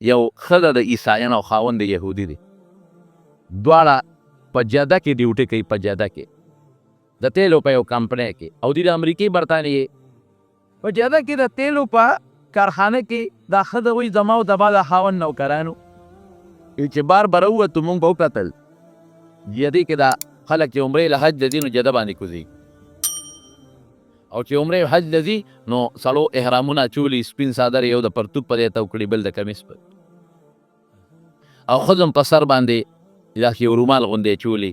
یو ښځه د عیسایان او خاوند د یهودي دی، دواړه په جده کې ډیوټي کوي، په جده کې د تیلو په یو کمپنۍ کې، او دوی د امریکې برطانیې په جده کې د تیلو په کارخانه کې دا ښځه وایي زما او زما د خاوند نوکرانو چې بار به راووتو مونږ به وکتل جدې کې دا خلک چې عمرې له حج ته ځي نو جده باندې کوزي، او چې عمرې حج ته ځي نو سړو احرامونه اچولي، سپین څادر یو د پرتوګ په دی تاو کړي، بل د کمیس په، او ښځو هم په سر باندې داسې یو رومال غوندې اچولي،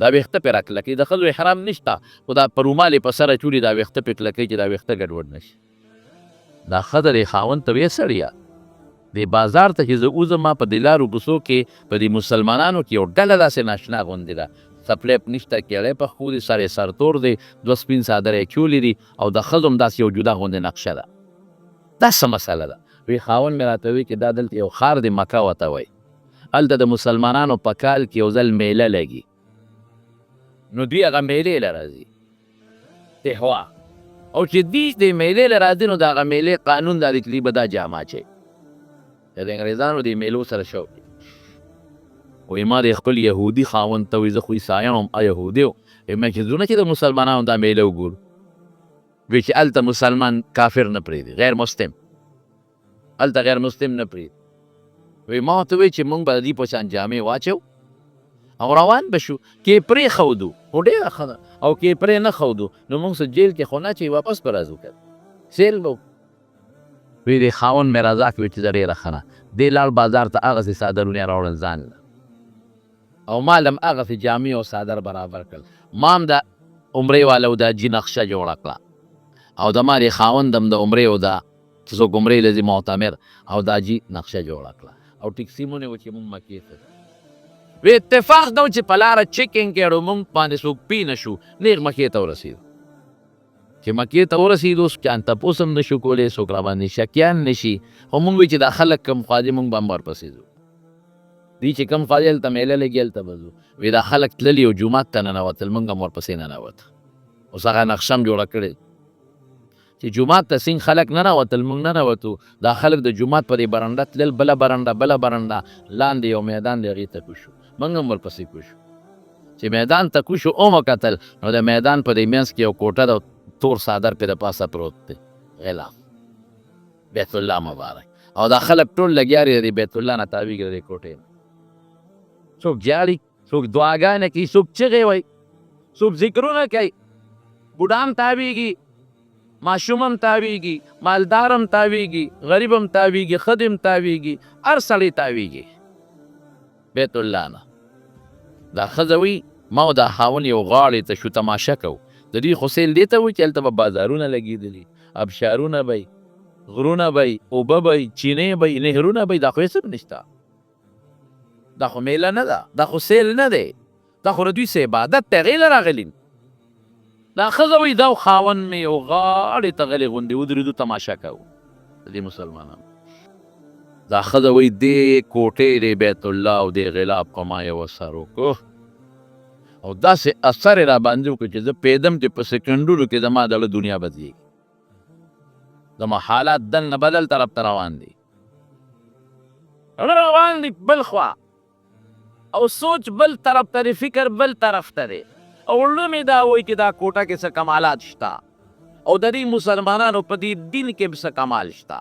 دا ویښته پرې راکلکوي. د ښځو احرام نشته خو دا په رومال یې په سر اچولي، دا ویښته پرې کلکوي چې دا ویښته ګډوډ نه شي. دا ښځه د خاوند ته ویې سړیه د بازار ته چې زه وځم ما په دې لارو کوڅو کې په دې مسلمانانو کې یو ډله داسې ناشنا غوندې ده، سپلیپ نشته، کیړی په خو دی، سر یې سرتور دی، دوه سپین څادر یې کیولي دي، او د ښځو هم داسې یو جدا غوندې نقشه ده. دا څه مسله ده؟ وی خاوند مې راته وایي چې دا دلته یو ښار دی مکه ورته وایي، هلته د مسلمانانو په کال کې یو ځل میله لګي، نو دوی هغه میلې له راځي تهوا، او چې دوی د میلې له راځي نو د هغه میلې قانون دا دی چې دوی به دا جامه اچوي. د انګریزانو د میلو سره شوق وایي ما د خپل یهودي خاوند ته وایي زه خو عیسایان هم یهودي و ما چې ځو نه چې د مسلمانانو دا میله وګورو، وایي چې هلته مسلمان کافر نه پرېږدي، غیر مسلم، هلته غیر مسلم نه پرېږدي. وایي ما ورته وایي چې موږ به د دې په شان جامې واچو او روان به شو، کې پرې ښودو خو ډېره ښه ده، او کې پرې نه ښودو نو موږ څه جیل کې خو نه چې واپس به راځو که سیل به وی د خاوند مې رضاک وي چې زه ډېره ښه نه دې لاړ بازار ته هغسې څادرونه یې راوړل ځان له، او ما له هم هغسې جامې او څادر برابر کړل. ما هم د عمرې والو د حجي نقشه جوړه کړه، او د ما د خاوند هم د عمرې او د چې څوک عمرې له ځي معتمر او د حجي نقشه جوړه کړه، او ټیکسي مو ونیوه چې مونږ مکې ته وی اتفاق دا و چې په لاره چیکینګ کې اړو مونږ باندې څوک پی نه شو، نیغ مکې ته ورسېدو. چې مکې ته ورسېدو چا تپوس هم نشو کولی، څوک را باندې شکیان نشي، خو مونږ وایي چې دا خلک کم خوا دي مونږ به هم ورپسې ځو، دوی چې کم خوا دي هلته میله لګي هلته به ځو. وایي دا خلک تللي او جومات ته ننوتل، مونږ هم ورپسې ننوته، اوس هغه نقشه هم جوړه کړې چې جومات ته څنګه خلک ننوتل مونږ ننوتو، دا خلک د جومات په دې برنډه تلل، بله برنډه لاندې یو میدان دی هغې ته کوشو، مونږ هم ورپسې کوشو. چې میدان ته کوشو او مو کتل نو د میدان په دې منځ کې یو کوټه ده، تور څادر پې د پاسه پروت دی، غلاف بیت الله مبارک، او دا خلک ټول لګیا دي د بیت الله نه تاویږي د دې کوټې نه، څوک جاړي، څوک دعاګانې کوي، څوک چغې وایي، څوک ذکرونه کوي، بوډا هم تاویږي، ماشوم هم تاویږي، مالدار هم تاویږي، غریب هم تاویږي، ښځې هم تاویږي، هر سړی تاویږي بیت الله نه. دا ښځه وایي ما او دا خاوند یو غاړې ته شو تماشه کوو، د دوی خو سیل دې ته وایي چې هلته به بازارونه لګېدلي، ابشارونه به وي، غرونه به وي، اوبه به وي، چینې به وي، نهرونه به وي، دا خو هېڅ هم نشته، دا خو میله نه ده، دا خو سیل نه دی، دا خو د دوی څه عبادت دی، هغې له راغلي. دا ښځه وایي دا خاوند مې یو غاړې ته غلې غوندې ودرېدو تماشه کوو د دې مسلمانانو. دا ښځه وایي دې کوټې د بیت الله او دې غلاف په ما یو اثر وکړو، او داسې اثر یې را باندې وکړو چې زه پوهېدم چې په سکنډونو کې زما دړه دنیا بدلېږي، زما حالات دننه بدل طرف ته روان دي، روان دي بل خوا، او سوچ بل طرف ته دی، فکر بل طرف ته دی، او زړه مې دا وایي چې دا کوټه کې څه کمالات شته، او د دې مسلمانانو په دې دین کې څه کمال شته،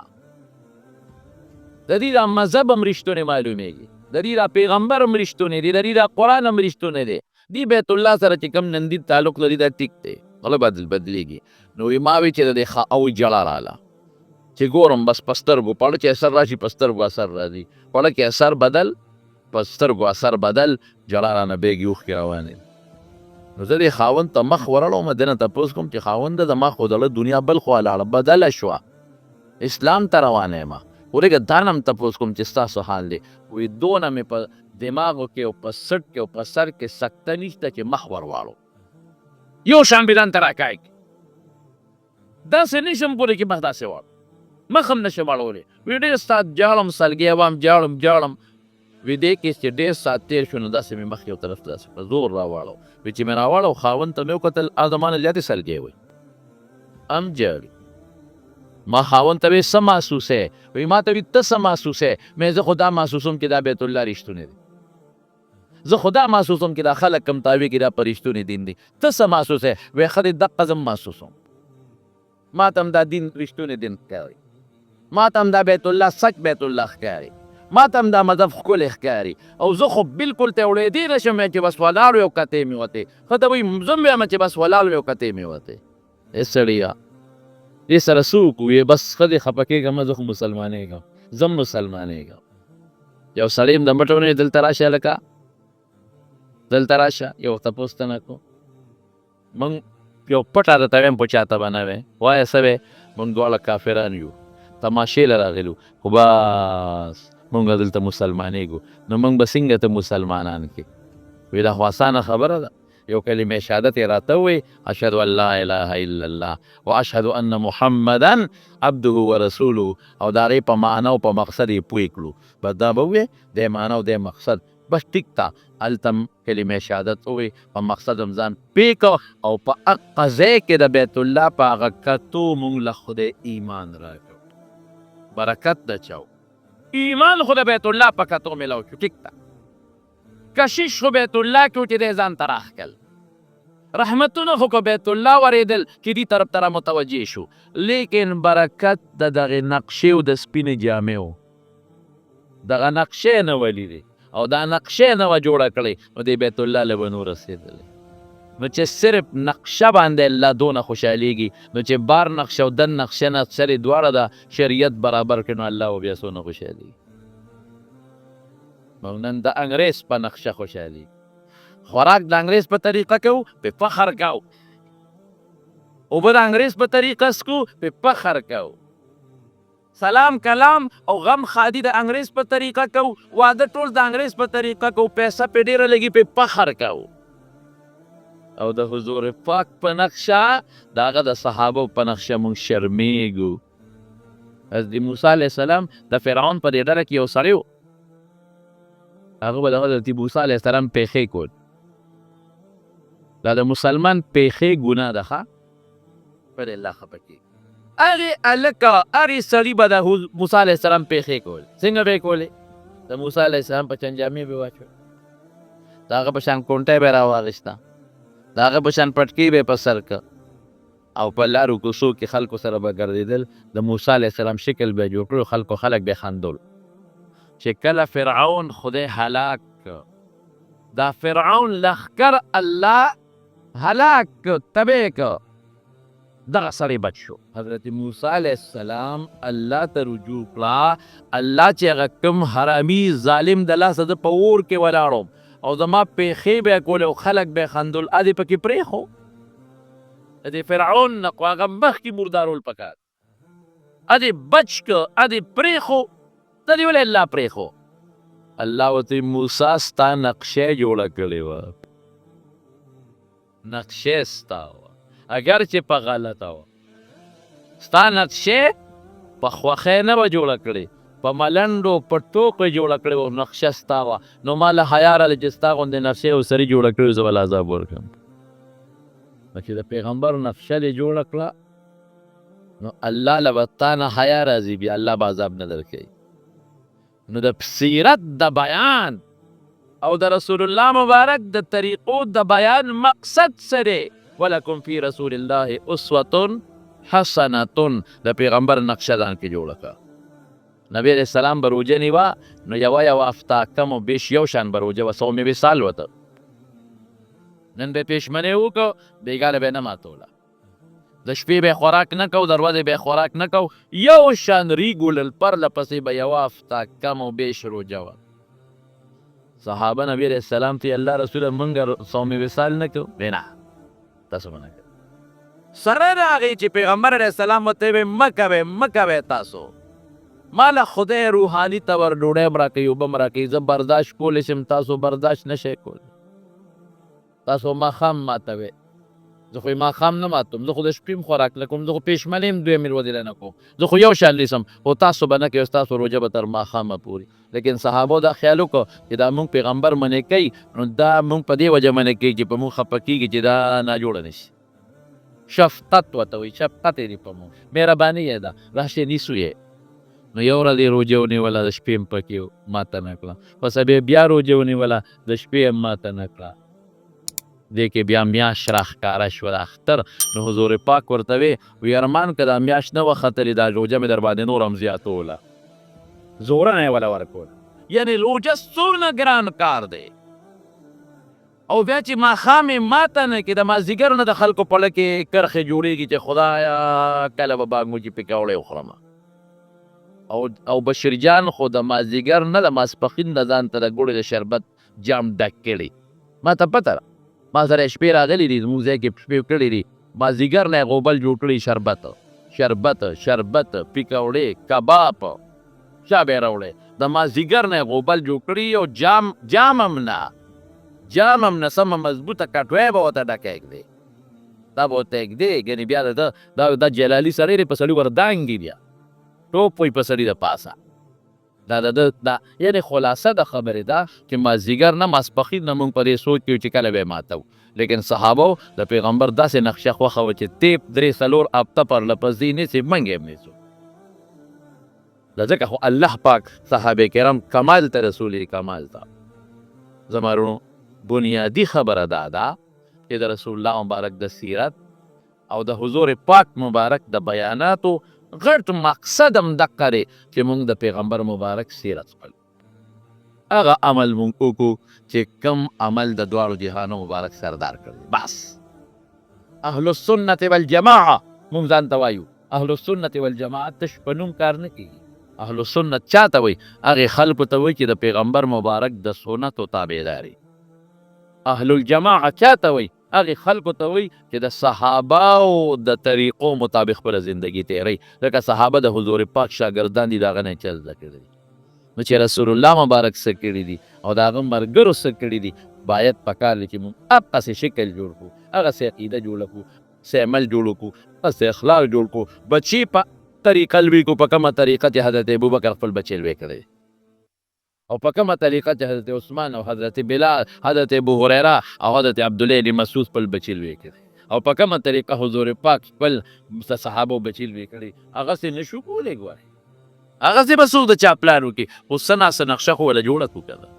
د دې دا مذهب هم رښتونی معلومیږي، د دې دا پیغمبر هم رښتونی دی، د دې دا قرآن هم رښتونی دی، دی بیت الله سره چې کوم نن دین تعلق لري دا ټیک دی، غله بدلېږي. نو ما وی چې د دې او جړه راله چې ګورم بس په سترګو پړه چې اثر راشي، په سترګو اثر راځي، پړه کې اثر بدل، په سترګو اثر بدل، جړه رانه بیګي اوښکې روانې. نو زه دې خاوند ته مخ ورړم، د نه تپوس کوم چې خاونده زما خو دله دنیا بل خوا لاړه، بدله شوه، اسلام ته روانه یم، ورېږه دا نه هم تپوس کوم چې ستاسو حال دی. وایي دونه مې په دماغو کې او په سټ کې او په سر کې سکته نشته چې مخ ور واړو، یو شان بدن ته راکاږي، داسې نشم کولی چې مخ داسې واړو، مخ هم نشم واړولی. وایي ډېر ساعت جاړم، سلګۍ وم، جاړم، وی دې کې چې ډېر ساعت تېر شو نو داسې مې مخ یو طرف ته داسې په زور راواړو. وی چې مې راواړو خاوند ته مې وکتل، هغه زما نه زیاتې سلګۍ وایي، هم جاړي، ما خاوند ته څه محسوسه وي ما ته وي ته څه محسوسه مې زه خدا محسوسوم کې دا بیت الله رښتونه دی زه خدا محسوسوم کې دا خلک کم تاوي کې دا پرشتونه دین دي ته څه محسوسه وي خدای دقه زم محسوسوم ما ته دا دین رښتونه دین ښکاري ما ته دا بیت الله سچ بیت الله ښکاري ما ته دا مذهب ښکلی ښکاري او زه خو بالکل ته اورېدی نه شم چې بس ولاړ یو کتې مې وتې ښه ته وایي زه هم وایم چې بس ولاړ یو کتې مې وتې ای سړیه دې سره څوک وي بس ښه دې خفه کېږم زه خو مسلمانېږم زه هم مسلمانېږم یو سړی هم د مټو نه دلته راشه لکه دلته راشه یو تپوس ته نه کو موږ یو پټه درته وایم په چاته به نه وې وایه څه وې موږ دواړه کافران یو تماشې له راغلو خو بس مونږ دلته مسلمانېږو نو مونږ به څنګه ته مسلمانان کې وی دا خو اسانه خبره ده یو کلمه شهادت یې راته ووایي اشهد ان لا اله الا الله و اشهد ان محمدا عبده ورسوله او د هغې په معنا او په مقصد یې پوه کړو بس دا به ووایې د معنا او د مقصد بس ټیک ته هلته هم کلمه شهادت ووایي په مقصد هم ځان پوه کړه او په هغه ځای کې د بیت الله په هغه کتو مونږ له خدای ایمان راکړو برکت د چاو ایمان خو د بیت الله په کتو میلاو شو ټیک ته کشش خو بیت الله کې و چې دی ځان ته راښکل رحمتونه خو که بیت الله ورېدل چې دې طرف ته را متوجه شو لیکن برکت د دغې نقشې و د سپینې جامې و دغه نقشې نه ولیدې او دا نقشې نه وه جوړه کړې نو دې بیت الله له به نو رسېدلی نو چې صرف نقشه باندې الله دونه خوشحالیږي نو چې بار نقشه او دن نقشه نه سرې دواړه د شریعت برابر کړي نو الله به بیا څونه خوشحالیږي موږ نن د انګریز په نقشه خوشحالیږي خوراک د انګریز په طریقه کوو په فخر کوو اوبه د انګریز په طریقه څکو په فخر کوو سلام کلام او غم خادي د انګریز په طریقه کوو واده ټول د انګریز په طریقه کوو پیسه پې ډېره لګي په فخر کوو او د حضور پاک په نقشه د هغه د صحابو په نقشه مونږ شرمېږو حضرت موسی علیه السلام د فرعون په دې ډله کې یو سړی و هغه به د حضرت موسی علیه السلام پیښې کول دا د مسلمان پیښې ګناه ده ښه پر الله خفه کېږي هغې هلکه هرې سړي به د موسی علیه السلام پیښې کول څنګه به یې کولې د موسی علیه السلام په چنجامې به واچول د هغه په شان کونټۍ به یې راواغېسته د هغه په شان پټکۍ به یې په سر که او په لارو کوڅو کې خلکو سره به ګرځېدل د موسی علیه السلام شکل به یې جوړ کړو خلک به یې خندول چې کله فرعون خدای هلاک دا فرعون لښکر الله هلاک تبې که دغه سړی بچ شو حضرت موسی علیه السلام الله ته رجوع کړه الله چې هغه کوم حرامي ظالم د لاسه زه په اور کې ولاړم او زما پیښې به یې کولې او خلک به یې خندل ادې پکې پرېښو د فرعون نه خو هغه مخکې مردارول پکار ادې بچ که ادې پرېښو ته دې ولې الله پرېښو الله ورته موسی ستا نقشې جوړه کړې وه نقشې ستا وه اگر چې په غلطه وه ستا نقشې په خوښۍ نه به جوړه کړې په ملنډو په ټوکو جوړه کړې وه نقشه ستا وه نو ما له حیا راله چې ستا غوندې نقشې او سري جوړه کړې زه به له عذاب ورکړم چې د پیغمبر نقشه دې جوړه کړه نو الله له به تا نه حیا راځي بیا الله به عذاب نه درکوي نو د سیرت د بیان او د رسول الله مبارک د طریقو د بیان مقصد سره ولکم فی رسول الله اسوة حسنة د پیغمبر نقشه ځان کې جوړه کړه نبی علیہ السلام به روژه نیوه نو یوه هفته کم و بیش یو شان به روژه وه صوم وصال وته نن به پېشمنۍ وکړو بېګانه به یې نه ماتوله د شپې به خوراک نه کو د ورځې به خوراک نه کو یو شان ریګولل پرله پسې به یوه هفته کم و بیش روژه وه صحابه نبی علیہ السلام ته الله رسوله مونږ صوم وصال نه کوو نه تاسو به نه کوئ سره د هغې چې پیغمبر علیه السلام ورته ویې مه کوئ تاسو ما له خدای روحاني تور ډوډۍ م راکوي اوبه م راکوي زه برداشت کولی شم تاسو برداشت نه شئ کولی تاسو ماښام ماتوئ زه خو یې ماښام نه ماتوم زه خو د شپې م خوراک نه کوم زه خو پېشمنۍ م دویمې ورځې نه کوم زه خو یو شان نیسم خو تاسو به نه کوئ ستاسو روژه به تر ماښامه پورې لیکن صحابو دا خیال وکړو چې دا مونږ پیغمبر منې کوي نو دا مونږ په دې وجه منې کوي چې په مونږ خفه کېږي چې دا ناجوړه نه شي شفقت ورته وایي، شفقت یې په موږ، مهرباني یې ده، راشئ نیسو یې. نو یو ورځ یې روژه ونیوله، د شپې هم پکې ماته نه کړه. په سبا بیا روژه ونیوله، د شپې هم ماته نه کړه. دې کې بیا میاشت راښکاره شوه د اختر. نو حضور پاک ورته وی ارمان که دا میاشت نه وه ختلې، دا روژه مې در باندې نور هم زیاتوله، زورنه یې وله ورکوله. یعنې روژه څومره ګران کار دی. او بیا چې ماښام یې ماته نه کړي، د مازدیګر نه د خلکو په زړه کې کرښې جوړېږي چې خدایه کله به بانګوچې پکوړې وخورمه. او بشیر جان خو د مازدیګر نه د ماسپښین د ځان ته د ګوړې د شربت جام ډک کړي. ما ته پته ده، ما سره شپې راغلي دي، زموږ ځای کې شپې کړي دي، مازدیګر نه یې غوبل جوړ کړي، شربت پکوړې کباب چا به یې راوړی، د مازدیګر نه یې غوبل جوړ کړي، او جام هم نه سمه مضبوطه کټوی به ورته ډکه ږدي، دا به ورته ږدي. ګنې بیا دا جلالي سړی دی، په سړي وردانګي بیا ټوپ وایي په سړي د پاسه. دا یعنې خلاصه د خبرې ده چې مازدیګر نه ماسپښین نه مونږ په دې سوچ کې چې کله به یې ماتو. لیکن صحابو د پیغمبر داسې نقشه خوښه وه چې تیپ 3-4 هفته پرله پسې نیسي، موږ یې هم نیسو. ځکه خو الله پاک صحابه کرام کمال ته رسول کمال ته. زما وروڼو بنیادي خبره دا ده چې د رسول الله مبارک د سیرت او د حضور پاک مبارک د بیاناتو غټ مقصد هم دقه دی چې موږ د پیغمبر مبارک سیرت خپل هغه عمل موږ وکړو چې کم عمل د دواړو جهانو مبارک سردار کړی. بس اهل السنت والجماعه موږ ځان ته وایو، اهل السنت والجماعه تش په نوم کار نه کېږي. اهل السنت چاته وایي؟ هغې خلکو ته وایي چې د پیغمبر مبارک د سنتو تابعداري. اهل الجماعه چاته وایي؟ هغې خلکو ته وایي چې د صحابهو د طریقو مطابق خپله زندګي تېروي. ځکه صحابه د حضور پاک شاګردان دي، د هغه نه چل زده کړي دي. نو چې رسول الله مبارک څه کړي دي او د هغه ملګرو څه کړي دي، باید پکار دی چې موږ هغسې شکل جوړ کړو، هغسې عقیده جوړه کړو، هغسې عمل جوړ کړو، هغسې اخلاق جوړ کړو. بچي په طریقه لوی کړو، په کومه طریقه چې حضرت ابوبکر خپل بچی لوی کړی، او په کومه طریقه چې حضرت عثمان او حضرت بلال، حضرت ابو هریره او حضرت عبدالله بن مسعود خپل بچی لوی کړی، او په کومه طریقه حضور پاک خپل صحابو بچی لوی کړی، هغسې نشو کولی. ګورئ هغسې به څوک د چا پلان وکړي، خو څه ناڅه نقشه خو وله جوړه کړو که ده.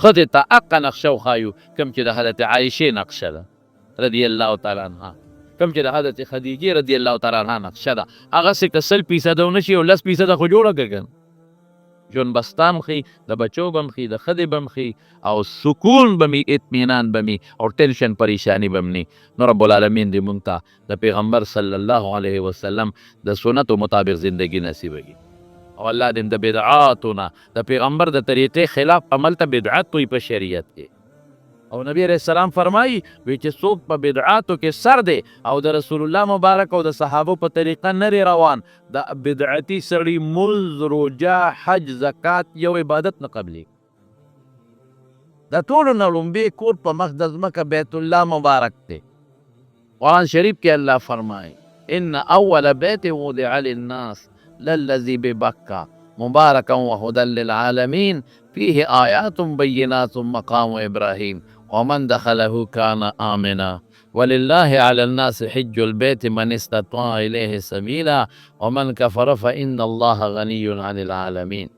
ښځې ته حقه نقشه وښایو، کوم چې د حضرت عایشې نقشه ده رضی الله تعالی عنها، کوم چې د حضرت خدیجې رضی الله تعالی عنها نقشه ده، هغسې که 100% ونه شي او 10% خو جوړه کړه که ژوند بستا هم ښي، د بچو به هم ښي، د ښځې به هم ښي، او سکون به مي، اطمینان به مي، او ټینشن پریشانی به هم ني. نو رب العالمین دې مونږ ته د پیغمبر صلی الله علیه وسلم د سنتو مطابق زندگی نصیبه کړي، او الله دې د بدعاتو نه، د پیغمبر د طریقې خلاف عمل ته بدعت وایي په شریعت کې. او نبی علیہ السلام فرمایي وی چې څوک په بدعاتو کې سر دی او د رسول الله مبارک او د صحابو په طریقه نری روان، د بدعتي سړي ملز، روژه، حج، زکات یو عبادت نه قبلي. د ټولو نه لومبې کور په مخ د ځمکه بیت الله مبارک دی. قرآن شریف کې الله فرمایي ان اول بیت وضع للناس للذي ببکه مبارکا وهدى للعالمین فيه آیات بینات مقام ابراهیم ومن دخله كان آمنا ولله على الناس حج البيت من استطاع إليه سبيلا ومن كفر فإن الله غني عن العالمين.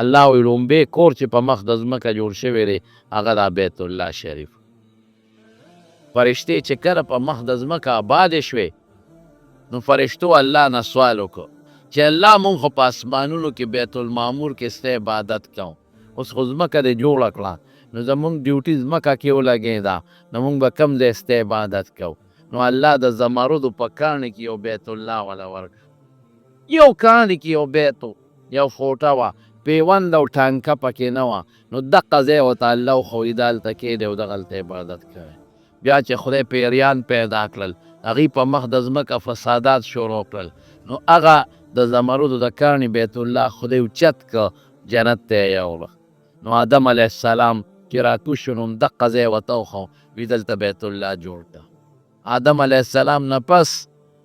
الله وی لومبې کور چې په مخ د ځمکه جوړ شوی دی هغه دا بیت الله شریف. فرشتې چې کله په مخ د ځمکه آبادې شوې نو فرشتو الله نه سوال وکړو چې الله مونږ خو په اسمانونو کې بیت المعمور کې ستا عبادت کوو، اوس خو ځمکه دې جوړه کړه نو زمونږ ډیوټي ځمکه کې ولګېده، نو مونږ به کوم ځای ستا عبادت کوو. نو الله د زمرودو په کاڼي کې یو بیت الله وله ورکړه، یو کاڼي کې یو بیت یو فوټه وه، پیوند او ټانکه پکې نه وه، نو دقه ځای ورته الله وښودي دلته کښېنئ او دغلته عبادت کوئ. بیا چې خدای پیریان پیدا کړل، هغوی په مخ د ځمکه فسادات شروع کړل، نو هغه د زمرودو د کاڼي بیت الله خدای اوچت که جنت ته یې یوړه. نو آدم علیه السلام چې راکوز شو نو دقه ځای ورته وښو، وي دلته بیت الله جوړ کړه. آدم علیه السلام نه پس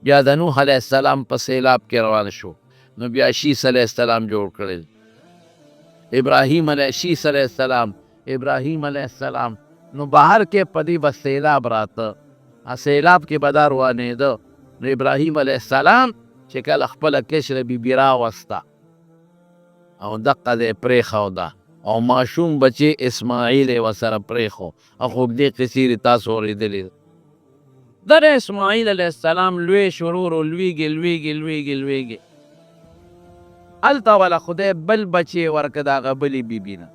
بیا د نوح علیه السلام په سیلاب کې روان شو، نو بیا شیث علیه السلام جوړ کړل، ابراهیم شیث علیه السلام، نو بهر کې په دې به سیلاب راته، سیلاب کې به دا روانېده. نو ابراهیم علیه السلام چې کله خپله کشره بیبي راوسته او دقه دی پرېښوده او ماشوم بچی اسماعیل یې ورسره پرېښو. او خو دې قصې دې تاسو اورېدلې ده. د اسماعیل علیه السلام لوی شرور لویږي لویږي لویږي لویږي. هلته وله خدای بل بچی ورکړه د هغه بلې بیبي نه.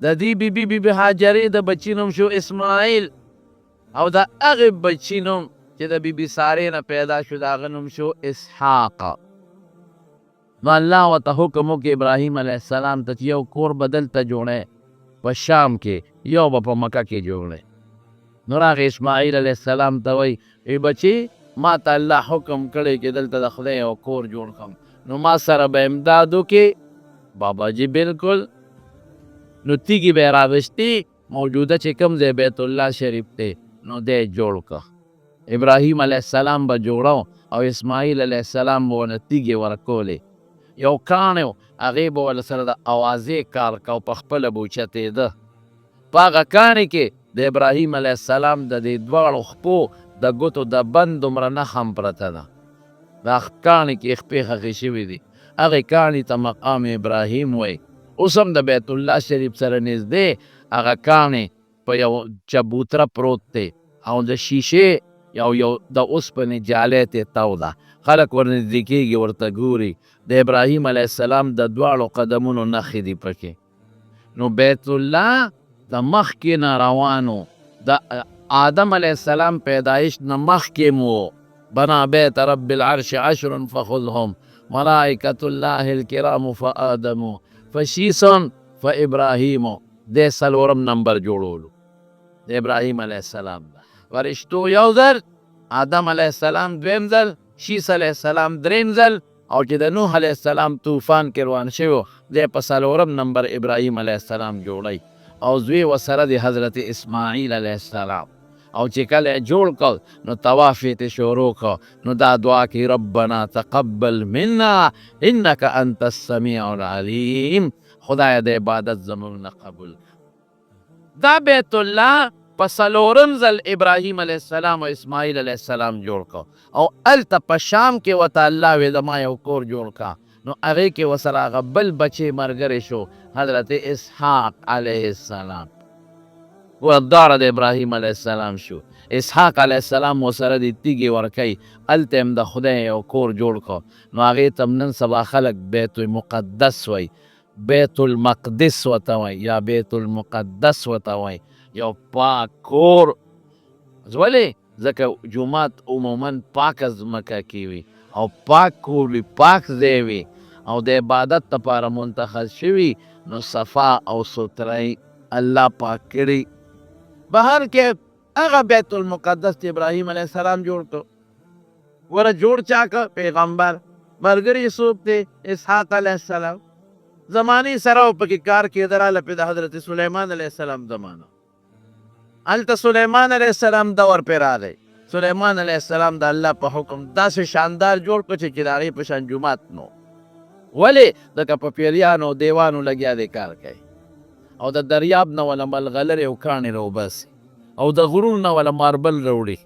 د دې بیبي هاجرې د بچي نوم شو اسماعیل او د هغې بچي نوم چې د بیبي سارې نه پیدا شو د هغه نوم شو اسحاق. نو الله ورته حکم وکړي ابراهیم علیه السلام ته چې یو کور به دلته جوړی په شام کې، یو به په مکه کې جوړی. نو راغی اسماعیل علیه السلام ته وایي ای بچي ما ته الله حکم کړی چې دلته د خدای یو کور جوړ کړم، نو ما سره به امداد وکړي. بابا جي بالکل. نو تیږې به یې راویستې، موجوده چې کوم ځای بیت الله شریف دی نو دی جوړ که. ابراهیم علیه السلام به جوړو او اسماعیل علیه السلام به ونه تیږې ورکولې. یو کاڼی و هغې به ول سره د اوازې کار کو، په خپله به اوچتېده. په هغه کاڼي کې د ابراهیم علیه السلام د دې دواړو خپو د ګوتو د بند دومره نښه هم پرته ده. دا کاڼي کې خپې ښخې شوي دي. هغې کاڼي ته مقام ابراهیم وایي. اوس هم د بیت الله شریف سره نږدې هغه کاڼي په یو چبوتره پروت دی او د شیشې یو د اوسپنې جالی ترې تو ده. خلک ورنږدې کېږي ورته ګوري. د ابراهیم علیه السلام د دواړو قدمونو نښې دي پکې. نو بیت الله د مخکې نه روانو، د آدم علیه السلام پیدایش نه مخکې مو. بنا بیت رب العرش عشر فخذهم ملائکة الله الکرام فآدم فشیس فابراهیم. د څلورم نمبر جوړولو د ابراهیم علیه السلام ده. فرشتو یو ځل، آدم علیه السلام دویم ځل، شیس علیه السلام دریم ځل، او چې د نوح علیه السلام طوفان کې روان شوی دی په څلورم نمبر ابراهیم علیه السلام جوړی او زوی ورسره د حضرت اسماعیل علیه السلام. او چې کله یې جوړ کړ نو طواف یې شروع کړ. نو دا دعا کې ربنا تقبل منا انک انت السمیع العلیم. خدای د عبادت زموږ نه قبول. دا بیت الله په څلورم ځل ابراهیم علیه السلام او اسماعیل علیه السلام جوړ کړ او هلته په شام کې ورته الله وی زما یو کور جوړ کړه. نو هغې کې ورسره هغه بل بچی ملګری شو حضرت اسحاق علیه السلام. وداره د ابراهیم علیه السلام شو. اسحاق علیه السلام ورسره د تیږې ورکوي. هلته هم د خدای یو کور جوړ کړ. نو هغې ته نن سبا خلک بیت المقدس وایي، بیت المقدس ورته وایي یا بیت المقدس ورته وایي. یو پاک کور. ولې؟ ځکه جومات عموما پاکه ځمکه کې وي او پاک کور وي، پاک ځای وي او د عبادت لپاره منتخب شوي. نو صفا او سترۍ الله پاک کړي. بهر کې هغه بیت المقدس چې ابراهیم علیه السلام جوړ کړ. وره جوړ چا کړ؟ پیغمبر. ملګری یې څوک دی؟ اسحاق علیه السلام. زمانې سره و پکې کار کېده. راله پې د حضرت سلیمان علیه السلام زمانه. هلته سلیمان علیه السلام دور پې راغی. سلیمان علیه السلام د الله په حکم داسې شاندار جوړ کړ چې د هغې په شان جومات نو. ولې؟ ځکه په پیریانو دیوانو لګیا دی کار کوي او د دریاب نه وله ملغلرې او کاڼې راوباسي او د غرونو نه وله ماربل راوړي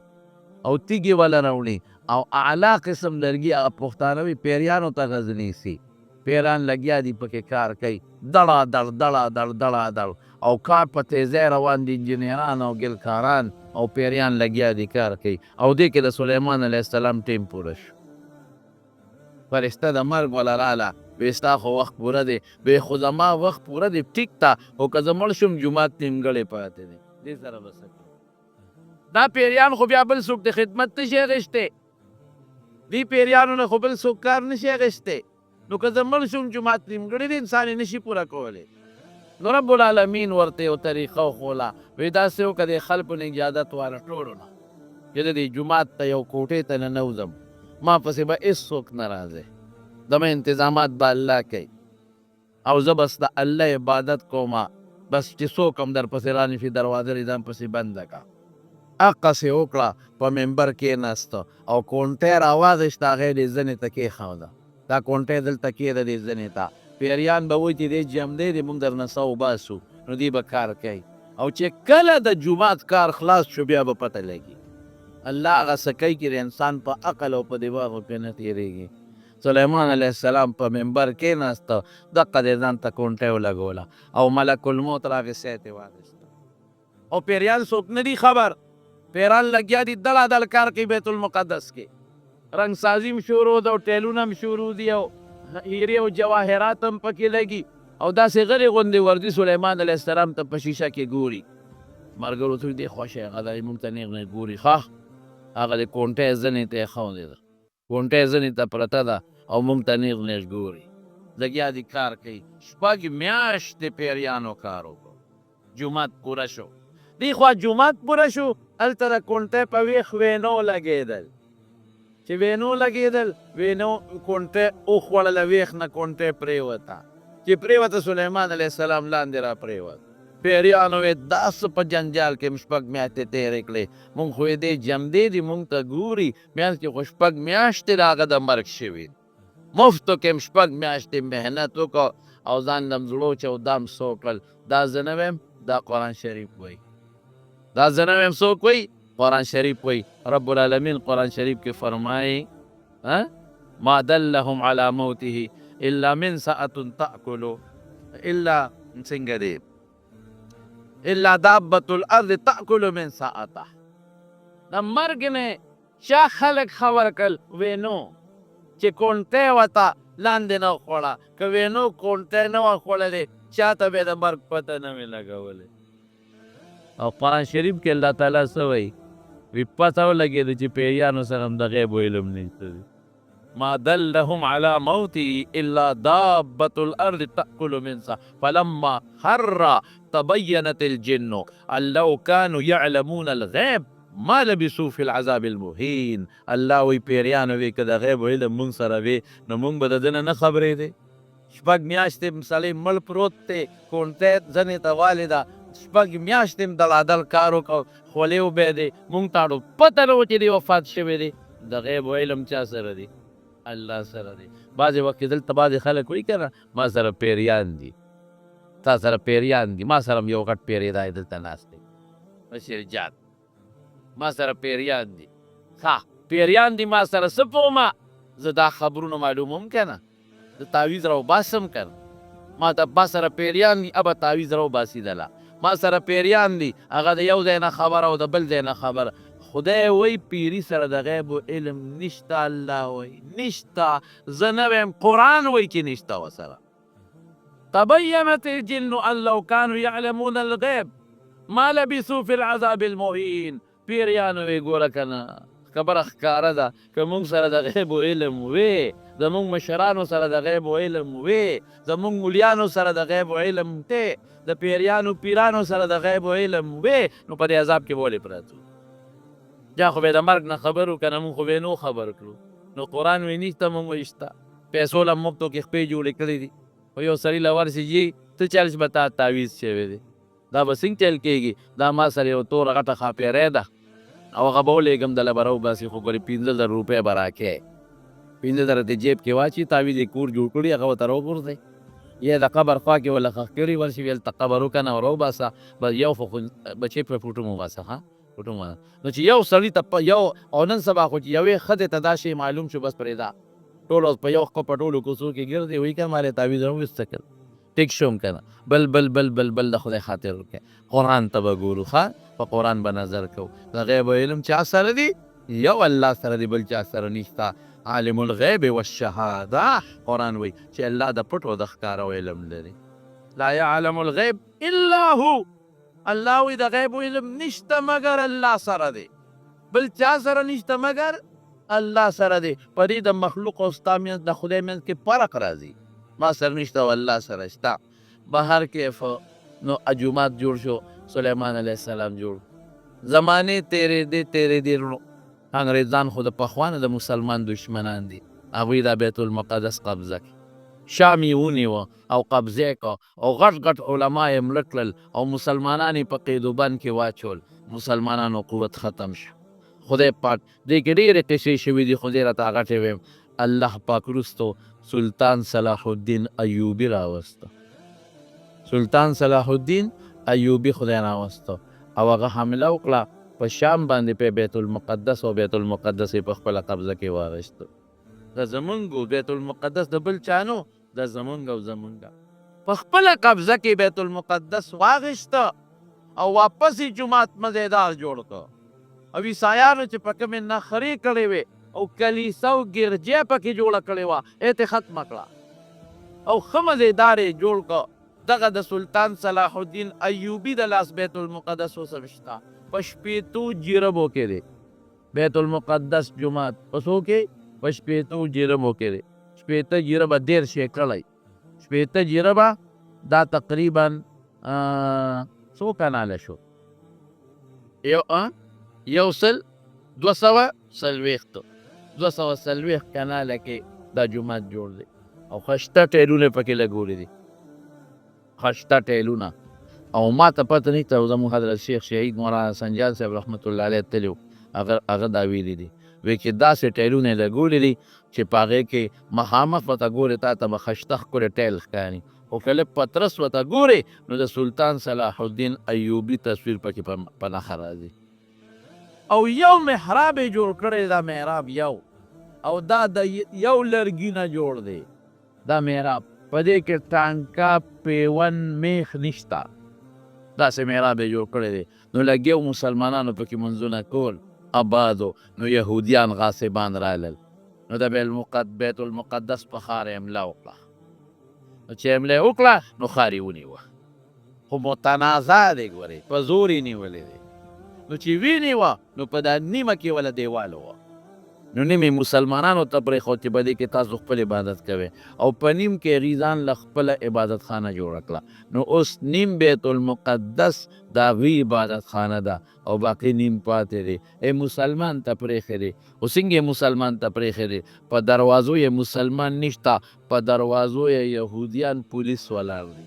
او تیږې وله راوړي او اعلی قسم لرګي هغه پښتانه وي پیریانو ته غزني سي. پیران لګیا دي پکې کار کوي. دړه دړ دړه دړ دړه دړ او کار په تیزۍ روان دي. انجینران او ګلکاران او پیریان لګیا دي کار کوي او دې کې د سلیمان علیه السلام ټیم پوره شو. فرشته د مرګ وله راله وی ستا خو وخت پوره دی. وی خو زما وخت پوره دی ټیک ته، خو که زه مړ شم جومات نیمګړی پاتې دی. دې سره به څه کوو؟ دا پیریان خو بیا بل څوک د خدمت نشي اخیستی. دې پیریانو نه خو بل څوک کار نشي اخیستی. نو که زه مړ شم جومات نیمګړی دی انسان یې نشي پوره کولی. نو رب العالمین ورته یو طریقه وښوله. وی داسې وکړه د خلکو نه اجازت واله ټولو نه چې د دې جومات ته یو کوټې ته ننوځم، ما پسې به هېڅوک نه راځي. زما انتظامات به الله کوي او زه بس د الله عبادت کومه. بس چې څوک هم در پسې رانشي دروازه یې ځان پسې بنده کړه. هغسې وکړه. په ممبر کېناسته او کونټۍ راواغېسته، هغې دې زنې ته کېښوده. دا کونټۍ دلته کېده دې زنې ته. پیریان به وایي چې دې جمدی دی موږ درنه څه وباسو. نو دې به کار کوي او چې کله د جومات کار خلاص شو بیا به پته لګي الله هغه څه کوي چې د انسان په عقل او په دماغو کې نه تېرېږي. سلیمان علیه السلام په منبر کېناسته، دقه د ځان ته کونټۍ ولګوله او ملک الموت راغی سیت یې واخیسته. او پیریان څوک نه دي خبر، پیران لګیا دي دل کار کوي بیت المقدس کې، رنګ سازي هم شروع ده او ټیلونه هم شروع دي او هیرې او جواهرات هم پکې لګي او داسې غرې غوندې وردي سلیمان علیه السلام ته په شیشه کې ګوري. ملګرو ته دې خوښه هغه دی مونږ ته نیغ نه ګوري. ښه هغه د کونټۍ زنې ته یې ښودې ده، کونټۍ زنې ته پرته ده او مونږ ته نیغ نیغ ګوري. لګیا دي کار کوي. شپږ میاشتې پیریانو کار وکړو، جومات پوره شو. دې خوا جومات پوره شو، هلته د کونټۍ په ویښ وینو لګېدل. چې وینو لګېدل، وینو کونټۍ وخوړله، ویښ نه کونټۍ پرېوته. چې پرېوته سلیمان علیه السلام لاندې را پرېوت. پیریانو یې داسې په جنجال کې شپږ میاشتې تېرې کړې. مونږ خو یې دې جمدې دي مونږ ته ګوري، میاشت کې خو شپږ میاشتې د هغه د مرګ شوي، مفتو کې هم شپږ میاشتې محنت وکړو او ځان له زړو چودام سو کړل. دا زه نه ویم، دا قرآن شریف وایي. دا زه نه ویم، څوک وایي؟ قرآن شریف وایي. رب العالمین قرآن شریف کې فرمایي ما دلهم علی موته الا من ساعة تأکلو الا څنګه دی الا دابة الارض تأکل من ساعته. د مرګ نه چا خلک خبر کړل وینو چې کونټۍ ورته لاندې نه خوړه، که وینو کونټۍ نه وه خوړلې چاته به یې د مرګ پته نه وي لګولې. او قرآن شریف کې الله تعالی څه وایي؟ وی پته ولګېده چې پیریانو سره هم د غیب علم نشته دی. ما دلهم على موته الا دابة الارض تأكل من ساعته فلما خر تبينت الجن ان لو كانوا يعلمون الغيب ما لبثوا في العذاب المهين. الله وی پیریانو وی که د غیب علم مونږ سره وی نو مونږ به د ده نه نه خبرېدې. شپږ میاشتې سړی مړ پروت دی، کونټۍ ځنې ته والې ده، شپږ میاشتې هم دلادل کار وکړو، خولې وبهېدې، مونږ ته پته نه وه چې دی وفات شوی دی. د غیب علم چا سره دی؟ الله سره دی. بعضې وخت کې دلته بعضې خلک وایي که نه ما سره پیریان دي، تا سره پیریان دي. ما سره هم یو غټ پیری دی دلته ناست دی، بشیر جان ما سره پیریان دي. ښه پیریان دي ما سره څه پوهمه، زه دا خبرونه معلوموم که نه، زه تعویض راوباسم که نه. ما ته ما سره پیریان دي ابه تعویض راوباسي دله. ما سره پیریان دي هغه د یو ځای نه خبره او د بل ځای نه خبره. خدای وی پیری سره د غیب علم نشته، الله وی نشته، زه نه ویم، قرآن وی چې نشته ورسره. تبینت الجن ان لو كانوا يعلمون الغیب ما لبثوا في العذاب المهین. پیریانو وی ګوره که نه خبره ښکاره ده، که مونږ سره د غیب علم وی، زمونږ مشرانو سره د غیب علم وی، زمونږ مولیانو سره د غیب علم دی، د پیریانو پیرانو سره د غیب علم وی، نو په دې عذاب کې به ولې پراته وو؟ جا خو به د مرګ نه خبر وو که نه، مونږ خو به یې نو خبر کړو. نو قرآن وی نشته، مونږ وی شته. پیسو له مفتو کې خپې جوړې کړې دي، خو یو سړي له ورسي جي ته چل چې به تا تعویض شوی دی. دا به څنګه چل کېږي؟ دا ما سره یو توره غټه ښاپېری ده او هغه به ولېږم دله به راوباسي، خو ګورې 15,000 روپۍ به راکې، 15,000 دې جیب کې واچي، تعویض یې کور جوړ کړي هغه ورته راوغورځئ، یا د قبر خوا کې وله ښخ کړي ورشي، ویل ته قبر وکنه راوباسه، بس یو خو بچې پرې فوټو مو وباسه. ښه فوټو مو نو چې یو سړي ته یو او نن سبا خو چې یوې ښځې ته دا شی معلوم شو بس پرېږده، ټول اوس په یو په ټولو کوڅو کې ګرځي، وایي که ما یې تعویض راوویسته کړ، ټیک شوم که نه. بل بل بل بل بل د خدای خاطر وکړئ، قرآن ته به ګورو. ښه په قرآن به نظر کوو. د غیب علم چا سره دی؟ یو الله سره دی، بل چا سره نشته. عالم الغیب والشهاده، قرآن وایي چې الله د پټو د ښکاره علم لري. لا یعلم الغیب الا هو. الله وایي د غیب علم نشته مګر الله سره دی، بل چا سره نشته مګر الله سره دی. په دې د مخلوق او ستا منځ د خدای منځ کې فرق راځي. ما سره نشته او الله سره شته. بهر کیف نو جومات جوړ شو، سلیمان علیه السلام جوړ. زمانې تېرېدې رونو، انګریزان خو د پخوا نه د مسلمان دشمنان دي، هغوی دا بیت المقدس قبضه کړي، شام یې ونیوه او قبضه یې کړه او غټ غټ علما یې مړه کړل او مسلمانان یې په قید و بند کې واچول. مسلمانانو قوت ختم شو. خدای پاک دې کې ډېرې قصې شوي دي، خو دې راته غټې ویم. الله پاک وروستو سلطان صلاح الدین ایوبي راوسته، سلطان صلاح الدین ایوبي خدای راوسته او هغه حمله وکړه په شام باندې په بیت المقدس او بیت المقدس په خپله قبضه کې واغېستو. د زمونږ و بیت المقدس د بل چا نه، د زمونږ او زمونږ په خپله قبضه کې بیت المقدس واغېسته او واپس یې جومات مزیدار جوړ کړ. او عیسایانو چې په کومې نخرې کړې وې او کلیسه او ګرجې پکې جوړه کړې وه، هغې ته ختمه کړه او ښه مزیدار یې جوړ کړ. دغه د سلطان صلاح الدین ایوبي د لاس بیت المقدس اوس هم شته، په شپېتو جربو کې دی بیت المقدس جومات. په څو کې؟ په شپېتو جربو کې دی. شپېته جربه 13 کړی، شپېته جربه دا تقریبا څو کاله شو؟ یو سل 240 240 کاله کې دا جومات جوړ دی او خشته ټیلونه پکې لګولي دي، خشته ټیلونه. او ما ته پته نشته، زموږ حضرت شیخ شهید مولانا سنجان صاحب رحمت الله علیه تللی و، هغه دا ویلي دي، وایي چې داسې ټیلونه یې لګولي دي چې په هغې کې مخامخ ورته ګورې تا ته به خشته ښکلې ټیل ښکاري، خو که لږ پترس ورته ګورې نو د سلطان صلاح الدین ایوبي تصویر پکې په نښه راځي. او یو محراب یې جوړ کړی، دا محراب یو، او دا د یو لرګي نه جوړ دی دا محراب. په دې کې ټانکه پیون میخ نشته، داسې محراب یې جوړ کړی دی. نو لګیو مسلمانانو پکې منځونه کول، آبادو. نو یهودیان غاصبان رالل، نو د بیت المقدس په ښار یې حمله وکړه. نو چې حمله یې وکړه نو ښار یې ونیوه، خو متنازع دی، ګورې په زور یې نیولی دی. نو چې ونیوه نو په دا نیمه کې وله دیوال وه، نو نیم یې مسلمانانو ته پرېښود چې په دې کې تاسو خپل عبادت کوئ، او په نیم کې هغې ځان له خپله عبادت خانه جوړه کړه. نو اوس نیم بیت المقدس د هغوی عبادت خانه ده او باقي نیم پاتې دی. ای مسلمان ته پرېښی دی، خو څنګه مسلمان ته پرېښی دی؟ په دروازو یې مسلمان نشته، په دروازو یې یهودیان پولیس ولاړ دي،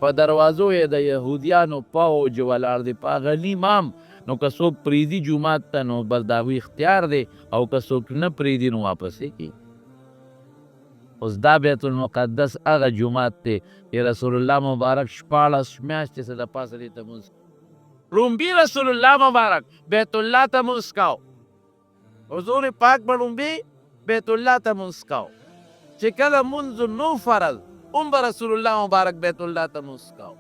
په دروازو یې د یهودیانو پوج ولاړ دی، په هغه نیم هم. نو که څوک پرېږدي جومات ته نو بس د هغوی اختیار دی، او که څوک نه پرېږدي نو واپس یې کړي. اوس دا بیت المقدس هغه جومات دی چې رسول الله مبارک 14 میاشتې څه د پاسه دې ته مونځ، لومبي رسول الله مبارک بیت الله ته مونځ کو، حضور پاک به لومبي بیت الله ته مونځ کو. چې کله مونځ نو فرض هم به رسول الله مبارک بیت الله ته مونځ کو.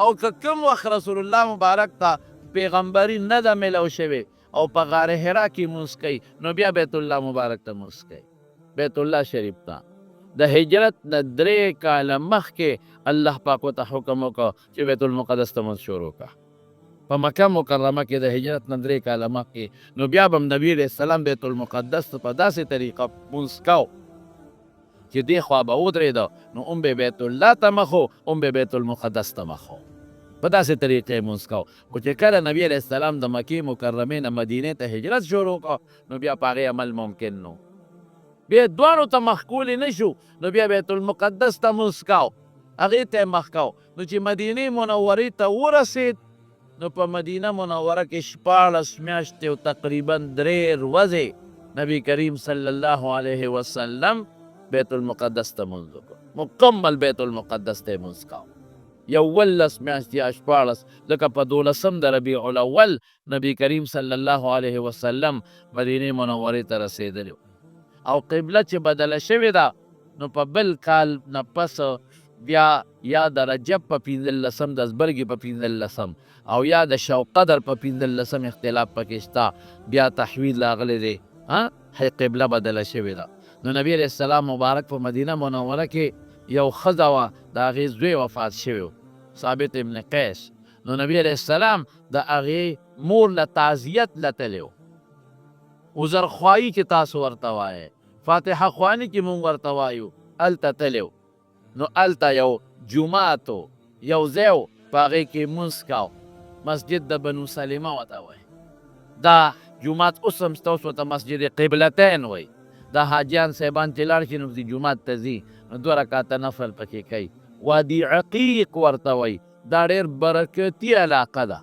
او که کوم وخت رسول الله مبارک ته پیغمبري نه ده میلاو شوې او په غار حرا کې مونځ کوي، نو بیا بیت الله مبارک ته مونځ کوي، بیت الله شریف ته. د هجرت نه 3 کاله مخکې الله پاک ورته حکم وکړ چې بیت المقدس ته مونځ شروع کړه. په مکه مکرمه کې د هجرت نه 3 کاله مخکې، نو بیا به هم نبي علیه السلام بیت المقدس ته په داسې طریقه مونځ کو چې دې خوا به ودرېده نو هم به بیت الله ته مخ و، هم به بیت المقدس ته مخ و، په داسې طریقې مونځ کو. خو چې کله نبي علیه السلام د مکې مکرمې نه مدینې ته هجرت شروع کړ، نو بیا په هغې عمل ممکن نو، بیا دواړو ته مخ کولی نه شو، نو بیا بیت المقدس ته مونځ کو، هغې ته یې مخ کو. نو چې مدینې منورې ته ورسېد نو په مدینه منوره کې 14 میاشتې او تقریبا 3 ورځې نبی کریم صلی الله علیه وسلم بیت المقدس ته مونځ وکړ، مکمل بیت المقدس ته یې مونځ کو. 11 میاشتې یا 14، لکه په 12 د ربیع الاول نبی کریم صلی الله علیه وسلم مدینې منورې ته رسېدلی او قبله چې بدله شوې ده، نو په بل کال نه پس بیا یا د رجب په 15 د زبرګي په 15 او یا د شوقدر په 15 اختلاف پکې شته، بیا تحویل راغلی دی، قبله بدله شوې ده. نو نبی علیه السلام مبارک په مدینه منوره کې یو ښځه وه، د هغې زوی وفات شوی و، ثابت ابن قیس. نو نبی علیه السلام د هغې مور له تعزیت لتلی و، عذرخواهي چې تاسو ورته وایې، فاتحه خواني کې مونږ ورته وایو، هلته تلی و. نو هلته یو جومات و، یو ځای و، په هغې کې مونځ کو، مسجد د بنو سلمه ورته وایي. دا جومات اوس هم شته، اوس ورته مسجد قبلتین وایي. دا حاجیان صاحبان چې لاړ شي نو د جومات ته ځي نو 2 رکعته نفل پکې کوي. وادي عقیق ورته وایي، دا ډېر برکتي علاقه ده،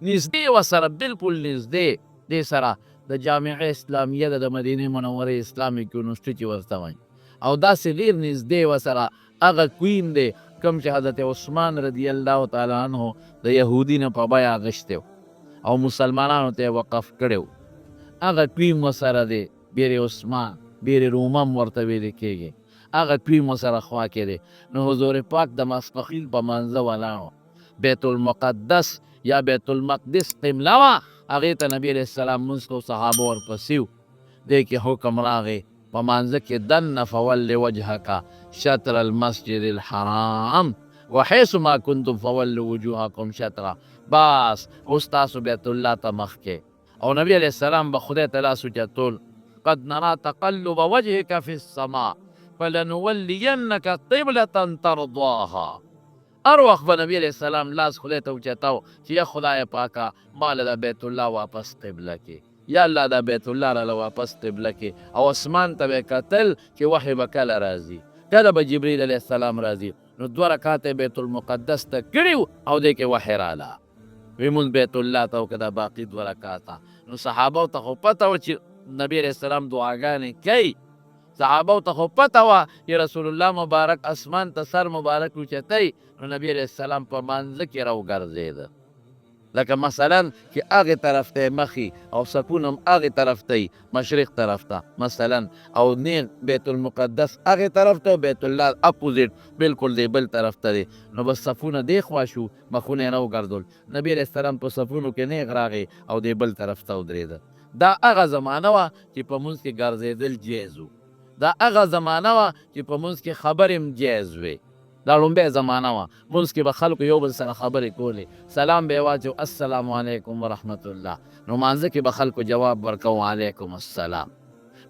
نږدې ورسره بلکل نږدې دې سره د جامعه اسلامیه ده، د مدینې منورې اسلامیک یونیورسټي ورته وایي، او داسې ډېر نږدې ورسره هغه کوین دی کوم چې حضرت عثمان رضی الله تعالی عنه د یهودي نه په بیه اخیستی و، او مسلمانانو ته وقف کړی هغه ټیم ورسره دی بیر عثمان بیر رومم ورته ویل کېږي هغه ټیم ورسره خوا کې دی نو حضور پاک د ماسپښین په منځه ولاړ بیت المقدس یا بیت المقدس قبله وه هغې ته نبي علیه السلام لمونځ کو صحابه ورپسې و دی کې حکم راغی په مانځه کې دنه فول وجهک شطر المسجد الحرام وحیث ما کنتم فولوا وجوهکم شطره بس اوس تاسو بیت الله ته مخ کې او نبی علیه السلام به خدای ته لاس اوچتول قد نرى تقلب وجهك في السماء فلنولينك قبلة ترضاها هر وخت به نبی علیه السلام لاس خدای ته اوچتاو چې یا خدای پاکه ماله د بیت الله واپس قبله کې یا الله د بیت الله راله واپس قبله کې او اسمان ته به کتل چې وحی به کله راځي کله به جبریل علیه السلام راځي نو 2 رکعاته بیت المقدس ته کړي او دې کې وحی راله وی مونږ بیت الله ته وکړه باقي 2 رکعاته نو صحابو ته خو پته وه چې نبی علیه السلام دعاګانې کوي صحابو ته خو پته وه چې رسول الله مبارک اسمان ته سر مبارک اوچتی نو نبی علیه السلام په مانځه کې راوګرځېده لکه مثلا چې هغې طرف ته مخي او سکون هم هغې طرف ته مشرق طرف ته مثلا او نیغ بیت المقدس هغې طرف ته بیت الله اپوزیټ بلکل دی بل طرف ته دی نو بس صفونه دی خوا شو مخونه یې راوګرځول نبي علیه السلام په صفونو کې نیغ راغی او دی بل طرف ته ودرېده دا هغه زمانه وه چې په مونځ کې ګرځېدل جایز و دا هغه زمانه وه چې په مونځ کې خبرې هم جایز وې دا لومبۍ زمانه وه مونځ کې به خلکو یو بل سره خبرې کولې سلام به یې واچو السلام علیکم ورحمت الله نو مانځه کې به خلکو جواب ورکو وعلیکم السلام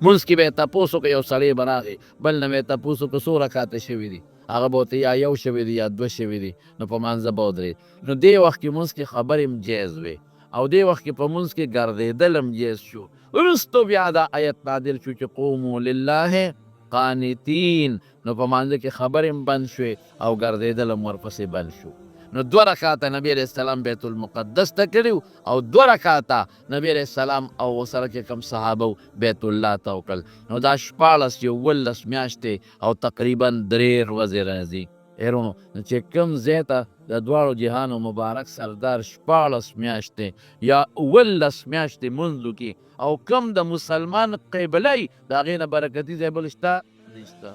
مونځ کې به یې تپوس وکړو یو سړی به راغی بل نه به یې تپوس وکړو څو رکعاته شوي دي هغه به ورته یا یو شوي دي یا 2 شوي دي نو په مانځه به ودرېد نو دې وخت کې مونځ کې خبرې هم جایز وې او دې وخت کې په مونځ کې ګرځېدل هم جایز شو وروستو بیا دا آیت نازل شو چې قوموا لله قانتین نو په مانځه کې خبرې هم بند شوې او ګرځېدل هم ورپسې بند شو نو 2 رکعاته نبی علیه السلام بیت المقدس ته کړي او 2 رکعاته نبی علیه السلام او ورسره چې کوم صحابه بیت الله ته وکړل نو دا 14 11 میاشتې او تقریبا 3 ورځې راځي ایرونو چې کوم ځای ته د دواړو جهانو مبارک سردار 14 میاشتې یا 11 میاشتې مونځ وکړي او کم د مسلمان قبله یي د هغې نه برکتي ځای بل شته نشته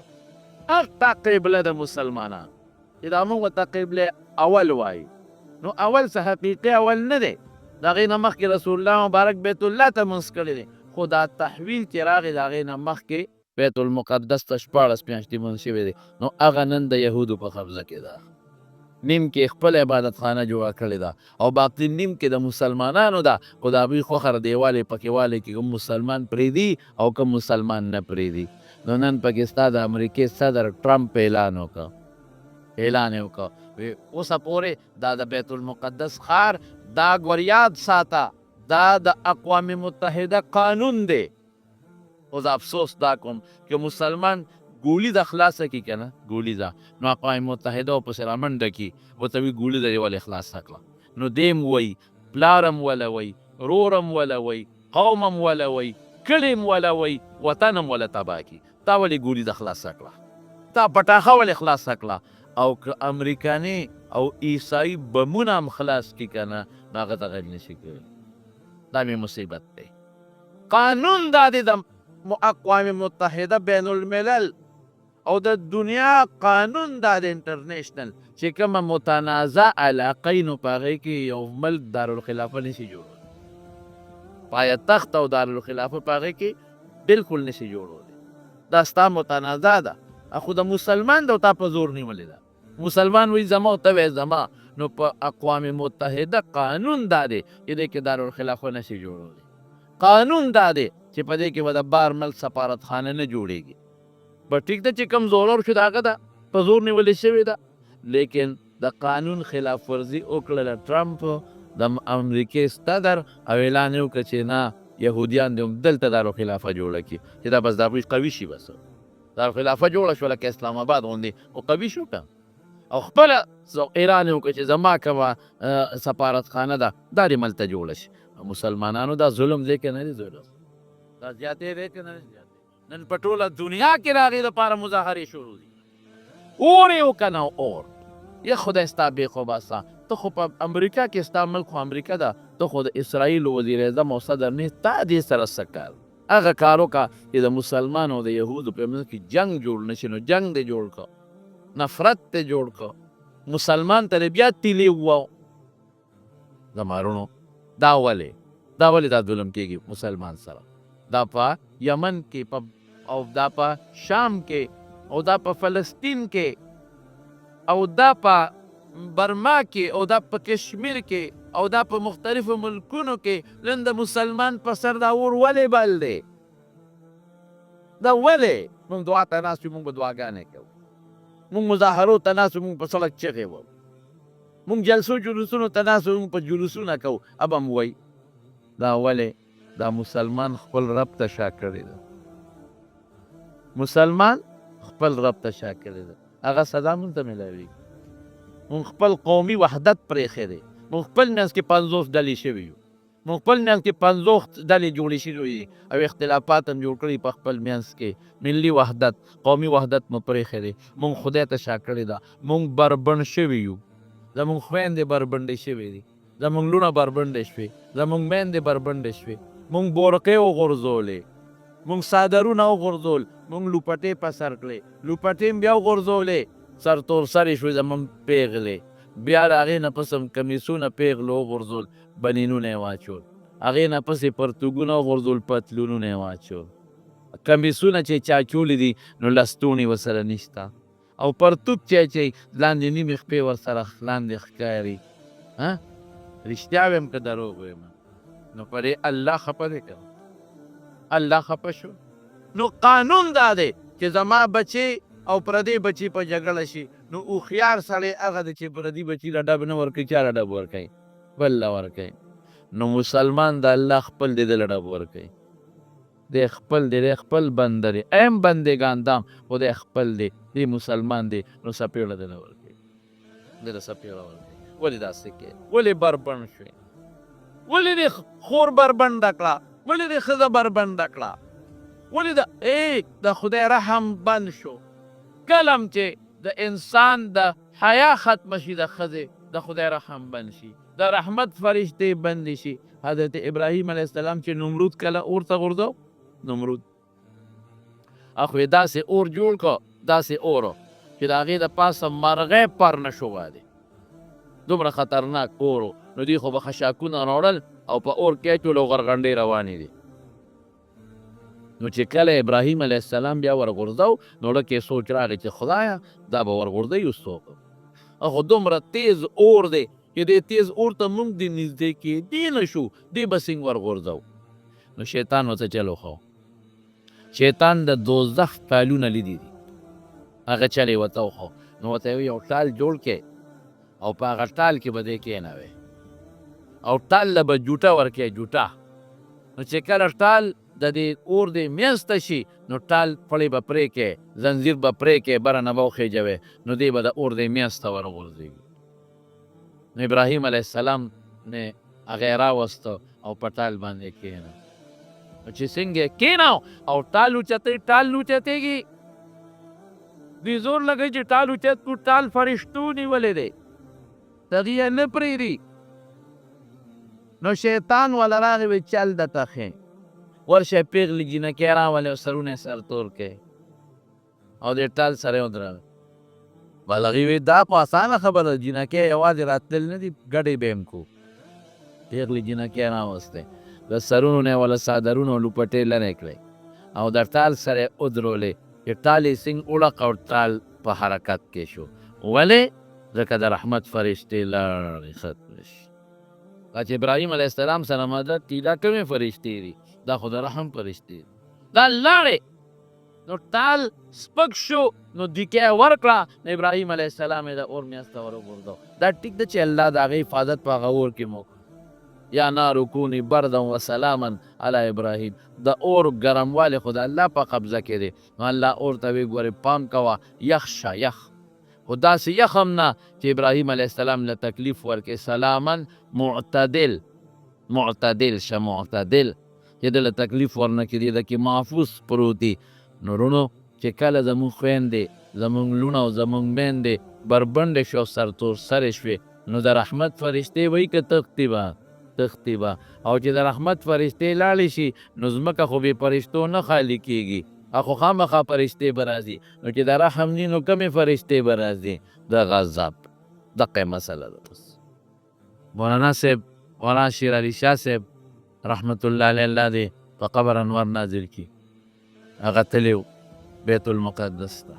هغه قبله د مسلمانانو چې دا موږ ورته قبله اول وایي نو اول څه حقیقي اول نه دی د هغې نه مخکې رسول الله مبارک بیت الله ته مونځ کړی دی خو دا تحویل چې راغی د هغې نه مخکې بیت المقدس ته 14 میاشتې مونځ شوی دی نو هغه نن د یهودو په قبضه کې ده نیم کې خپل عبادت خانه جوړه کړې ده او باقي نیم کې د مسلمانانو ده خو د هغوی خوښه دیوالی پکې والی کې کوم مسلمان پرېږدي او کوم مسلمان نه پرېږدي نو نن پکې ستا د امریکې صدر ټرمپ اعلان یې وکړه اوسه پورې دا د بیت المقدس ښار دا ګوریاد ساته دا د اقوام متحده قانون دی اوس افسوس دا کوم که مسلمان ګولیزه خلاصه کړي که نه ګولیزه نو اقوام متحده ورپسې رامنډه کړي ورته وایي ګولیزه دې ولې خلاصه کړه نو دې م وایي پلار هم وله وایي رور هم وله وایي قوم هم وله وایي کلي هم وله وایي وطن هم وله تباه کړي تا ولې ګولیزه خلاصه کړه تا پټاخه ولې خلاصه کړه او که امریکاني او عیسائی بمونه هم خلاص کړي که نه نو هغه ته غږ نشي کولی دا مې مصیبت دی قانون دا دی د اقوام متحده بین الملل او د دنیا قانون دا د انټرنیشنل چې کومه متنازع علاقه نو په هغې کې یو ملک دارالخلافه نشي جوړولی پایتخت او دارالخلافه په هغې کې بلکل نشي جوړولی دا ستا متنازع ده خو د مسلمان د تا په زور نیولې ده مسلمان وایي زما او ته وایې زما نو په اقوام متحده قانون دا دی چې دې کې دارالخلافه نشي جوړولی قانون دا دی چې په دې کې به د بار ملک سفارتخانه نه جوړېږي به ټیک ده چې کم زورور شو د هغه ده په زور نیولې شوې ده لیکن د قانون خلاف ورزي وکړله ټرمپ د امریکې صدر او اعلان یې وکړه چې نه یهودیان دې هم دلته دارالخلافه جوړه کړي چې دا بس د هغوی قوي شي بس دارالخلافه جوړه شوه لکه اسلام آباد غوندې خو قوي شو که او خپله اعلان یې وکړه چې زما کومه سفارتخانه ده دا دې ملته جوړه شي مسلمانانو دا ظلم دی که نه دی ظلم دا زیاتې دی که نه دی زیاتې نن په ټوله دنیا کې د هغې دپاره مظاهرې شروع دي اور یې وکه نه اور یا خدای ستا بیخ وباسه، ته خو په امریکا کې ستا ملک خو امریکا ده، ته خو د اسرائیل وزیر اعظم او صدر نه، تا دې سره څه کار؟ هغه کار وکړه چې د مسلمان او د یهودو په منځ کې جنګ جوړ نه شي، نو جنګ دې جوړ کړه، نفرت دې جوړ کړه، مسلمان ته دې بیا تیلې ووایو. زمارونو دا ولې دا ظلم کېږي مسلمان سره؟ دا په یمن کې او دا په شام کې او دا په فلسطین کې او دا په برما کې او دا په کشمیر کې او دا په مختلفو ملکونو کې نن د مسلمان په سر دا اور ولې بل دی؟ دا ولې؟ موږ دعا ته ناست یو، موږ به دعاګانې کوو، موږ مظاهرو ته ناست یو، موږ په سړک چغې وو، موږ جلسو جلوسونو ته ناست یو، موږ په جلوسونه کوو، اب هم وایي. دا ولې؟ دا مسلمان خپل رب ته شا کړی ده، مسلمان خپل رب ته شا کړی ده، هغه سزا موږ ته میلاوي. موږ خپل قومي وحدت پرېښی دی، موږ خپل منځ کې 50 ډلې شوي یو، موږ خپل منځ کې 50 ډلې جوړې شوي دي او اختلافات هم جوړ کړي په خپل منځ کې. ملي وحدت، قومي وحدت مو پرېښی دی، موږ خدای ته شا کړی ده، موږ بربنډ شوي یو، زموږ خویندې بربنډې شوې دي، زموږ لوڼه بربنډې شوې، زموږ میندې بربنډې شوې، موږ بورقې وغورځولې، موږ څادرونه وغورځول، موږ لوپټې په سر کړې، لوپټې بیا وغورځولې، سر تور سرې شوې زموږ پیغلې، بیا د هغې نه پس هم کمیسونه پیغلو وغورځول، بنینونه یې واچول، هغې نه پسې پرتوګونه وغورځول، پتلونونه یې واچول، کمیسونه چې چا چولې دي نو لستوڼې ورسره نشته، او پرتوب چې لاندې نیمې خپې ورسره لاندې ښکاري. رښتیا ویم که دروغ ویم؟ نو په دې الله خفه دی که الله خفه شو؟ نو قانون دا دی چې زما بچی او پردی بچی په جګړه شي، نو هوښیار سړی هغه دی چې پردي بچي له ډب نه ورکوي، چا له ډب ورکوي؟ بل له ورکوي. نو مسلمان د الله خپل دی، د له ډب ورکوي، دی خپل دی، دی خپل بنده دی، ایم بندگان دام خو دی خپل دی، دی مسلمان دی، نو سپېړه دی له ورکوي، دی له سپېړه ورکوي. ولې داسې کوې؟ ولې بربنډ شوې؟ ولې دې خور بربنډه کړه؟ ولې دې ښځه بربنډه کړه؟ ولې د خدای رحم بند شو؟ کله هم چې د انسان د حیا ختمه شي، د ښځې د خدای رحم بند شي، د رحمت فرشتې بندې شي. حضرت ابراهیم علیه السلام چې نمرود کله اور ته غورځو، نمرود اخو یې داسې اور جوړ کړه، داسې اور چې د هغې د پاسه مرغۍ پر نه شوه دی، دومره خطرناک اور و. نو دوی خو به خشاکونه راوړل او په اور کې اچول او غرغنډې روانې دي. نو چې کله ابراهیم علیه السلام بیا ورغورځو، نو ډکې سوچ راغی چې خدایه دا به ورغورځوي څوک؟ خو دومره تیز اور دی چې دې تیز اور ته موږ دې نږدې کېدی نه شو، دې به څنګه ورغورځو؟ نو شیطان ورته چل وښو. شیطان د دوزخ ټالونه لیدي دي، هغه چل یې ورته وښو. نو ورته یې یو ټال جوړ کړې او په هغه ټال کې به دې کېنوې او ټال له به جوټه ورکې، جوټه. نو چې کله ټال د دې اور دې منځ ته شي، نو ټال پړې به پرې کې، زنځیر به پرې کې، بره نه به وخېجوې، نو دې به د اور دې منځ ته ورغورځېږي. نو ابراهیم علیه السلام نه هغه راوسته او په ټال باندې کېنه. نو چې څنګه کېناو او ټال اوچتېږي، دوی زور لګوي چې ټال اوچت کړو، ټال فرشتو نیولی دی، دغې یې نه پرېږدي. نو شیطان والا راغی وی چل درته ښې، ورشه پیغلې جینکۍ راولې او سرونه یې سر تور کړې او دې ټال سره یې ودروي. بل هغې وی دا خو اسانه خبره ده، جینکۍ یوازې راتلل نه دي، ګډې به یې کو. پیغلې جینکۍ راوستې، د سرونو نه یې والا څادرونه او لوپټې لرې کړې او د ټال سره یې ودرولې چې ټال یې څنګ وړق او ټال په حرکت کې شو. ولې؟ ځکه د رحمت فرشتې لاړې ختمې شي. چې ابراهیم علیه السلام سره مدد کړي، دا کومې فرشتې دي؟ دا خو د رحم فرشتې دي. دا لاړې، نو ټال سپک شو، نو دیکه یې ورکړه، نو ابراهیم علیه السلام یې د اور میاس ته وروغورځو. دا ټیک ده چې الله د هغې حفاظت په هغه اور کې مو یا نارو کوني بردا و سلاما علی ابراهیم. د اور ګرموالی خو د الله په قبضه کې دی. نو الله اور ته وی ګورې پام کوه، یخ شه یخ، خو داسې یخ هم نه چې ابراهیم علیه السلام له تکلیف ورکړي. سلاما معتدل شه، معتدل چې ده له تکلیف ورنه کړي، ده کې محفوظ پروت دي. نو رونو چې کله زمونږ خویندې، زمونږ لوڼه او زمونږ میندې بربنډ شو سرتور سر شوې نو د رحمت فرشتې وایي که تښتي به او چې د رحمت فرشتې لاړې شي نو ځمکه خو بې فرشتو نه خالي کېږي خو خامخا فرشتې به راځي نو چې د رحم ني نو کمې فرشتې به راځي د غضب دقه مسله ده. مولانا صاحب مولانا شیر علي شاه صاحب رحمت الله علیه الله دې په قبر انوار نازل کړي هغه تللی و بیت المقدس ته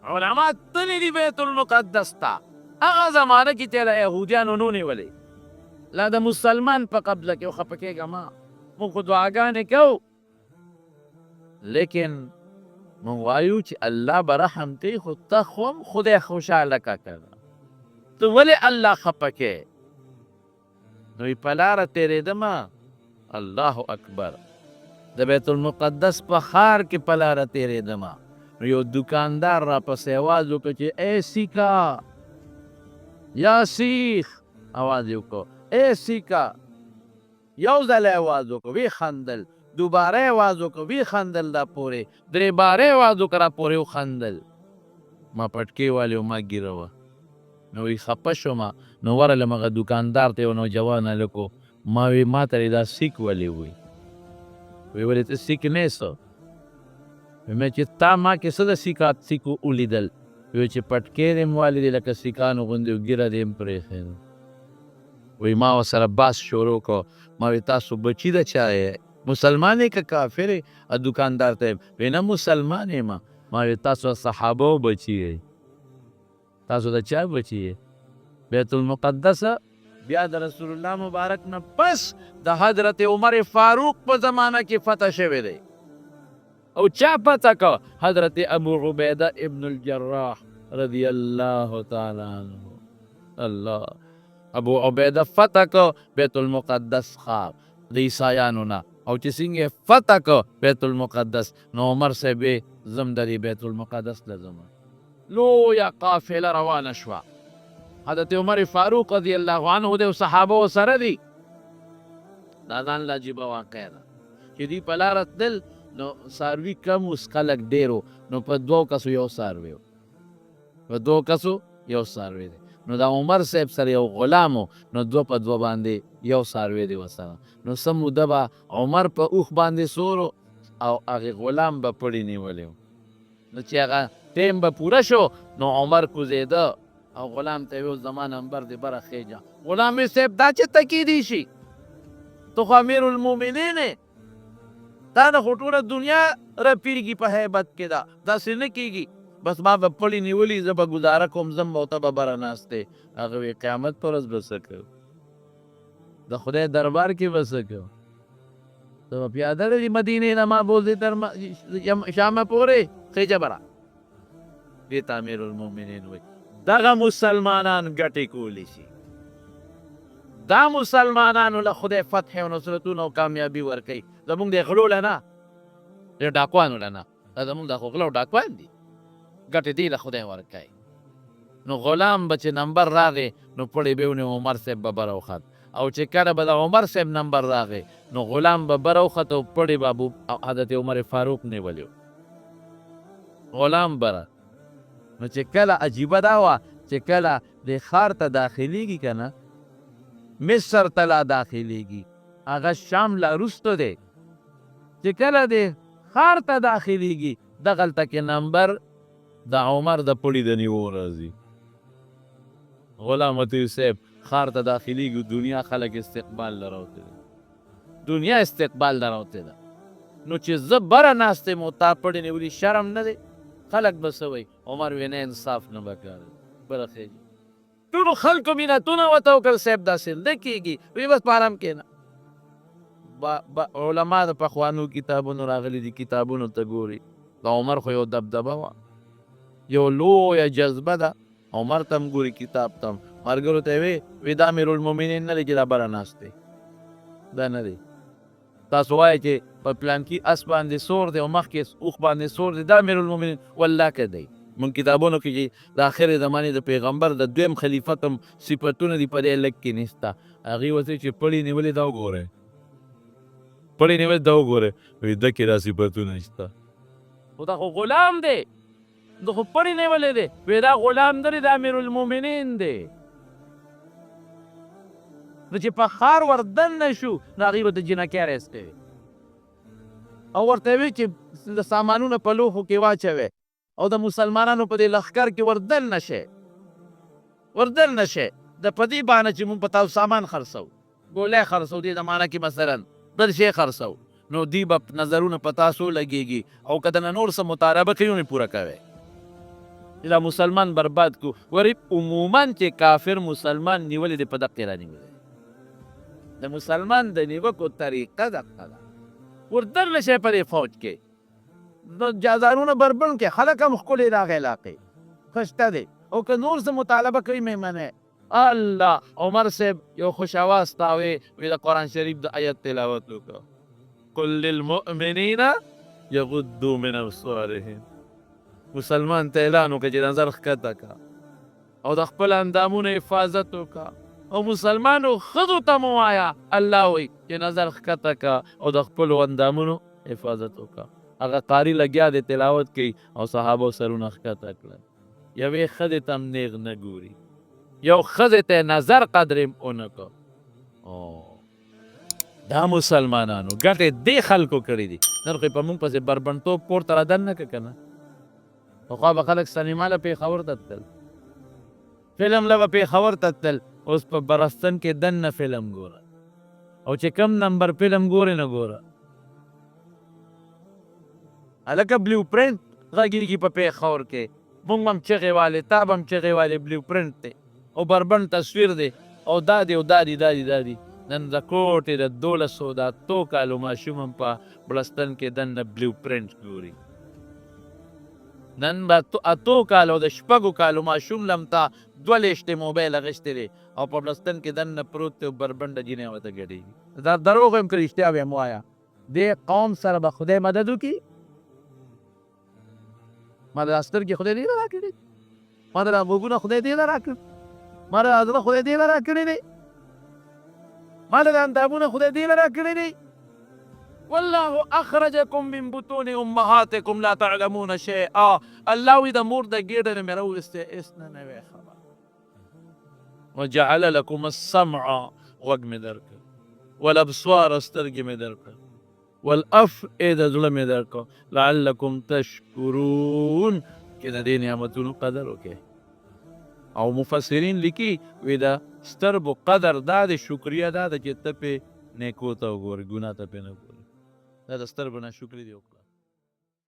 علما تللی دي بیت المقدس ته هغه زمانه کې ته له یهودیانو نو نیولې لا د مسلمان په قبله کې خفه کېږه ما موږ خو دعاګانې کوو لیکن موږ وایو چې الله به رحم کوي خو ته خو هم خدای خوشحاله کا کړه ته ولې الله خفه کې نو په لاره تېرېدمه الله اکبر د بیت المقدس په ښار کې په لاره تېرېدمه نو یو دوکاندار را پسې اواز وکړه چې ای سیکا یا سیخ اواز یې وکړو ای سیکا یو ځل اواز وکړو وی خندل دوباره اواز وکړو وی خندل دا پورې درې باره اواز وکړه را پورې وخندل ما پټکې والې و ما ګیره وه نو وی خفه شومه نو ورغلم هغه دوکاندار ته یو نوجوان هلک ما وی ما ته دا سیک ولې وی ولې ته سیک نه یې څه مې چې تا ما کې څه د سیکو ولیدل وی چې پټکې دې م والې دي لکه سیکانو غوندې ګیره دې م پرېښې وی ما ورسره بحث شروع کړو ما وی تاسو بچي د چا یې مسلمان یې که کافر یې دوکاندار ته وی نه مسلمان یم ما وی تاسو صحابو بچي یې تاسو د چا بچي یې بیت المقدس بیا د رسول الله مبارک نه پس د حضرت عمر فاروق په زمانه کې فتح شوی دی او چا فتح که حضرت ابو عبیده ابن الجراح رضی الله تعالی عنه الله ابو عبیده فتح که بیت المقدس ښار د عیسایانو نه او چې څنګه فتح که بیت المقدس نو عمر صاحب زم د بیت المقدس لزم لویه قافله روانه شوه حضرت عمر فاروق رضی الله عنه د صحابه سره دي دا ځان له عجیبه واقع ده چې دوی په لاره تلل نو څاروي کم اوس خلک ډېر نو په دوو کسو یو څاروی دی نو دا عمر صاحب سره یو غلام نو دوه په دوه باندې یو څاروی دی ورسره نو څه موده به عمر په اوښ باندې سورو او هغې غلام به پړي نیولی نو چې هغه ټیم به پوره شو نو عمر کوزېده او غلام ته ویل زما نمبر دی بره خیجه غلام وی صاحب دا چې تکیدی شي تو خو امیر المؤمنین دا نه خو ټوله دنیا رپېږي په هیبت کې ده داسې نه کېږي بس ما به پړي نیولي زه به ګزاره کوم ځم به ورته به بره ناست دی هغه وی قیامت په ورځ به څه کوو د خدای دربار کې به څه کوو ته به پیاده لري مدینې نه ما بوځې تر شامه پورې خیجه بره دې ته امیر المؤمنین وایي دغه مسلمانان ګټې کولی شي دا مسلمانانو له خدای فتح او نصرتونه او کامیابي ورکوي زمونږ د غلو له نه د ډاکوانو له نه دا زمونږ د خو غلو ډاکوان دي ګټې دې له خدای ورکوي نو غلام به چې نمبر راغی نو پړی به ونیو عمر صاحب به بره وخت او چې کله به د عمر صاحب نمبر راغی نو غلام به بره وخت او پړی به حضرت عمر فاروق نیولی غلام بره نو چې کله عجیبه دا وه چې کله د ښار ته داخلیږي که نه مصر ته لا داخلیږي هغه شام لا وروسته دی چې کله د ښار ته داخلیږي دغلته کې نمبر د عمر د پړي د نیو راځي غلام ورته صاحب ښار ته داخلیږي دنیا خلک استقبال له راوتې ده دنیا استقبال له راوتې ده نو چې زه بره ناست یم او تا پړي نیولي شرم نه دی خلق به څه وایي عمر وی نه انصاف نه به کار بله خیږي ټولو خلکو مینتونه ورته وکړل صاحب داسې نه کېږي وی بس په ارام کښېنه علما د پخوانو کتابونو راغلي دي کتابونو ته ګوري د عمر خو یو دبدبه وه یو لویه جذبه ده عمر ته هم ګوري کتاب ته هم ملګرو ته یې وی دا امیرالمؤمنین نه دی چې دا بره ناست دی دا نه دی تاسو وایئ چې په پلانکي اس باندې سور دی او مخکې اوښ باندې سور دی دا امیرالمؤمنین والله که دی مونږ کتابونو کې چې د آخرې زمانې د پیغمبر د دویم خلیفت هم صفتونه دي په دې لږ کې نشته هغې ورته چې پړي نیولې دا وګورئ پړي نیولې دا وګورئ وایي ده کې دا صفتونه شته خو دا خو غلام دی د خو پړې نیولې دی وی دا غلام نه دی د امیر المؤمنین دی نو چې په ښار ور دننه شو نو هغوی به د جنکۍ رایستی او ورته وی چې د سامانونه په لوښو کې واچوئ او د مسلمانانو په دې لښکر کې ور دننه شئ د په دې بهانه چې مونږ په تاسو سامان خرڅوو ګولۍ خرڅوو دې زمانه کې مثلا بل شی خرڅوو نو دوی به نظرونه په تاسو لګېږي او که دنه نور څه مطالبه کوي نو پوره کوئ چې دا مسلمان برباد کو ورې عموما چې کافر مسلمان نیولې دی په دقې رانیولې د مسلمان د نیوکو طریقه دقه ده ور دننه شئ په دې فوج کې نو جازارونه بربند کې خلک هم ښکلې د هغې علاقې ښه شته دی او که نور څه مطالبه کوي مې منئ الله عمر صاحب یو خوش آواز تاوی وی د قرآن شریف د آیت تلاوت وکړه قل للمؤمنین یغضوا من ابصارهم مسلمان ته اعلان وکړه چې نظر ښکته کړه او د خپل اندامونو حفاظت وکړه او مسلمانو ښځو ته مو وایه الله وایي چې نظر ښکته کړه او د خپلو اندامونو حفاظت وکړه هغه قاري لګیا دی تلاوت کوي او صحابو سرونه ښکته کړل یوې ښځې ته هم نیغ نه ګوري یو ښځې ته نظر قدرې ونه کړ دا مسلمانانو ګټې دې خلکو کړي دي نن خو یې په موږ پسې بربنډتوب پورته را دننه که که نه پخوا به خلک سینما له پېښور ته تلل فلم له به پېښور ته تلل اوس په برستن کې دننه فلم ګوره او چې کم نمبر فلم ګورې نه ګوره هلکه بلیو پرنټ غږېږي په پېښور کې مونږ هم چغې والې تا به هم چغې والې بلیو پرنټ دی او بربند تصویر دی او دا دی او دا دی نن د کوټې د 1200 د 8 کالو ماشوم هم په بړستن کې دننه بلیو پرنټ ګوري نن به 8 کالو د 6 کالو ماشوم لم تا 22 موبایل اخیستی دی او په بړستن کې دننه پروت دی او بربنډه جینۍ ورته ګډېږي دا دروغ هم که رښتیا به یم وایه دې قوم سره به خدای مدد وکړي ما د سترګې خدای دې نه راکړي ما د غوږونه خدای دې نه راکړي ما د زړه خدای دې نه راکړی دی ما د اندامونه خدای دې نه راکړی دی والله اخرجکم من بطون امهاتکم لا تعلمون شیئا الله وی د مور د ګېډه نه مې راوویستی هېڅ نه نوی خبر وجعل لکم السمع غوږ مې درکړ والابصار سترګې مې درکړ والافئده زړه مې درکړ لعلکم تشکرون چې د دې نعمتونو قدر وکړئ او مفسرین لیکي وی دا سترګو قدر دا د شکریه دا ده چې ته پې نیکو ته وګورې ګناه ته پې نه ګورې دا د سترګو نه شکري دی وکړه